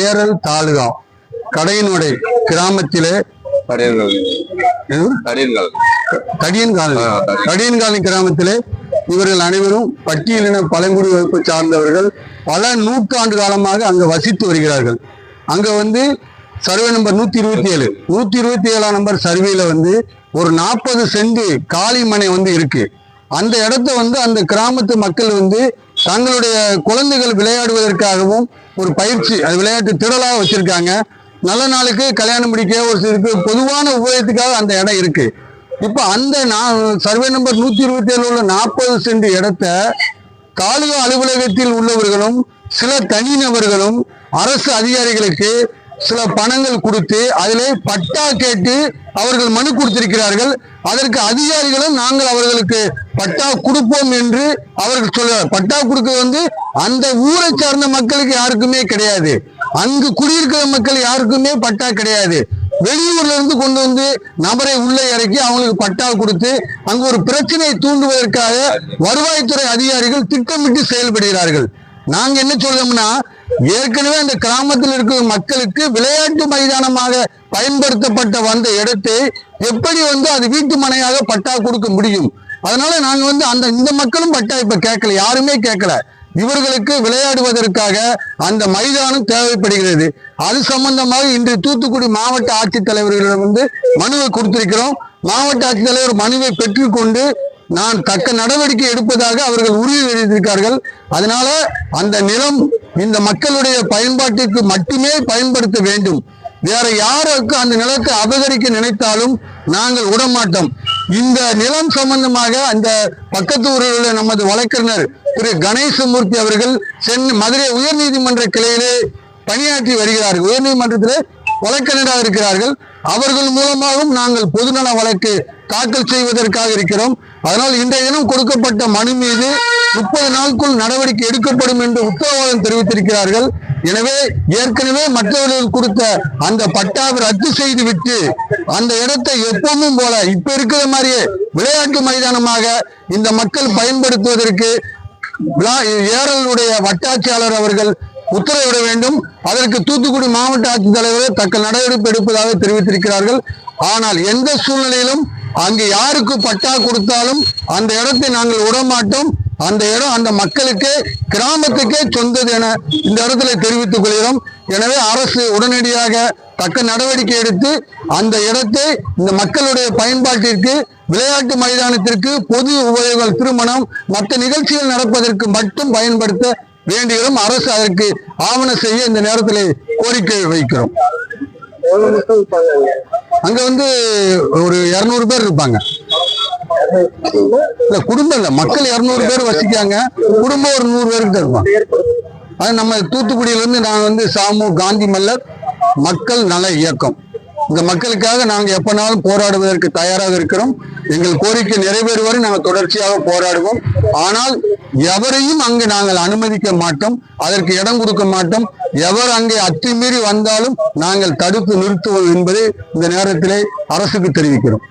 ஏரல் தாலுகா கடையனுடை கிராமத்திலே கடியன்காலி கிராமத்திலே இவர்கள் அனைவரும் பட்டியலின பழங்குடி வகுப்பை சார்ந்தவர்கள் பல நூற்றாண்டு காலமாக அங்க வசித்து வருகிறார்கள். அங்க சர்வே நம்பர் 127 நம்பர் சர்வேல ஒரு 40 சென்ட் காலி மனை இருக்கு. அந்த இடத்த அந்த கிராமத்து மக்கள் தங்களுடைய குழந்தைகள் விளையாடுவதற்காகவும் ஒரு பயிற்சி அது விளையாட்டு திடலாக வச்சிருக்காங்க. நல்ல நாளுக்கு கல்யாணம் முடிக்க ஒரு சிலருக்கு பொதுவான உபயோகத்துக்காக அந்த இடம் இருக்கு. இப்ப அந்த சர்வே நம்பர் 127 உள்ள 40 சென்ட் இடத்த தாலுகா அலுவலகத்தில் உள்ளவர்களும் சில தனிநபர்களும் அரசு அதிகாரிகளுக்கு சில பணங்கள் கொடுத்து அதிலே பட்டா கேட்டு அவர்கள் மனு கொடுத்திருக்கிறார்கள். அதற்கு அதிகாரிகளும் நாங்கள் அவர்களுக்கு பட்டா கொடுப்போம் என்று அவர்கள் சொல்றார். பட்டா கொடுக்க அந்த ஊரை சார்ந்த மக்களுக்கு யாருக்குமே கிடையாது. அங்கு குடியிருக்கிற மக்கள் யாருக்குமே பட்டா கிடையாது. வெளியூர்ல இருந்து கொண்டு நபரை உள்ளே இறக்கி அவங்களுக்கு பட்டா கொடுத்து அங்கு ஒரு பிரச்சனையை தூண்டுவதற்காக வருவாய்த்துறை அதிகாரிகள் திட்டமிட்டு செயல்படுகிறார்கள். நாங்க என்ன சொல்றோம்னா, ஏற்கனவே அந்த கிராமத்தில் இருக்கிற மக்களுக்கு விளையாட்டு மைதானமாக பயன்படுத்தப்பட்ட வந்த இடத்தை எப்படி அது வீட்டு மனையாக பட்டா கொடுக்க முடியும்? அதனால நாங்க இந்த மக்களும் பட்டா இப்ப கேட்கல, யாருமே கேட்கல. இவர்களுக்கு விளையாடுவதற்காக அந்த மைதானம் தேவைப்படுகிறது. அது சம்பந்தமாக இன்று தூத்துக்குடி மாவட்ட ஆட்சித்தலைவர்களிடம் மனுவை கொடுத்திருக்கிறோம். மாவட்ட ஆட்சித்தலைவர் மனுவை பெற்றுக்கொண்டு நான் தக்க நடவடிக்கை எடுப்பதாக அவர்கள் உறுதி அளித்திருக்கிறார்கள். அதனால அந்த நிலம் இந்த மக்களுடைய பயன்பாட்டிற்கு மட்டுமே பயன்படுத்த வேண்டும். வேற யாருக்கு அந்த நிலத்தை அபகரிக்க நினைத்தாலும் நாங்கள் விடமாட்டோம். இந்த நிலம் சம்பந்தமாக அந்த பக்கத்து ஊரில் உள்ள நமது வழக்கறிஞர் திரு கணேசமூர்த்தி அவர்கள் மதுரை உயர்நீதிமன்ற கிளையிலே பணியாற்றி வருகிறார்கள். உயர்நீதிமன்றத்திலே வழக்கறிஞராக இருக்கிறார்கள். அவர்கள் மூலமாகவும் நாங்கள் பொதுநல வழக்கு தாக்கல் செய்வதற்காக இருக்கிறோம். அதனால் இன்றைய தினம் கொடுக்கப்பட்ட மனு மீது 30 நாளுக்குள் நடவடிக்கை எடுக்கப்படும் என்று உத்தரவாதம் தெரிவித்திருக்கிறார்கள். எனவே ஏற்கனவே மற்றவர்கள் கொடுத்த அந்த பட்டாவை ரத்து செய்து விட்டு அந்த இடத்தை எப்பவும் போல இப்ப இருக்கிற மாதிரியே விளையாட்டு மைதானமாக இந்த மக்கள் பயன்படுத்துவதற்கு ஏரலுடைய வட்டாட்சியாளர் அவர்கள் உத்தரவிட வேண்டும். அதற்கு தூத்துக்குடி மாவட்ட ஆட்சித்தலைவர் தக்க நடவடிக்கை எடுப்பதாக தெரிவித்திருக்கிறார்கள். ஆனால் எந்த சூழ்நிலையிலும் அங்கு யாருக்கு பட்டா கொடுத்தாலும் அந்த இடத்தை நாங்கள் விடமாட்டோம். அந்த இடம் அந்த மக்களுக்கு கிராமத்துக்கே சொந்தது என இந்த இடத்துல தெரிவித்துக் கொள்கிறோம். எனவே அரசு உடனடியாக தக்க நடவடிக்கை எடுத்து அந்த இடத்தை இந்த மக்களுடைய பயன்பாட்டிற்கு விளையாட்டு மைதானத்திற்கு பொது உபயோகம் திருமணம் மற்ற நிகழ்ச்சிகள் நடப்பதற்கு மட்டும் பயன்படுத்த வேண்டுகிறோம். அரசு அதற்கு ஆவணம் செய்ய இந்த நேரத்தில் கோரிக்கை வைக்கிறோம். அங்க ஒரு 200 பேர் இருப்பாங்க. இல்ல குடும்பம் இல்ல, மக்கள் 200 பேர் வசிக்காங்க. குடும்பம் ஒரு 100 பேருக்கு தான் இருப்பாங்க. அது நம்ம தூத்துக்குடியிலிருந்து நாங்க சாமு காந்தி மல்லர் மக்கள் நல இயக்கம், இந்த மக்களுக்காக நாங்க எப்பனாலும் போராடுவதற்கு தயாராக இருக்கிறோம். எங்கள் கோரிக்கை நிறைவேறுவரை நாங்கள் தொடர்ச்சியாக போராடுவோம். ஆனால் எவரையும் அங்கு நாங்கள் அனுமதிக்க மாட்டோம், அதற்கு இடம் கொடுக்க மாட்டோம். எவர் அங்கே அத்துமீறி வந்தாலும் நாங்கள் தடுத்து நிறுத்துவோம் என்பதை இந்த நேரத்திலே அரசுக்கு தெரிவிக்கிறோம்.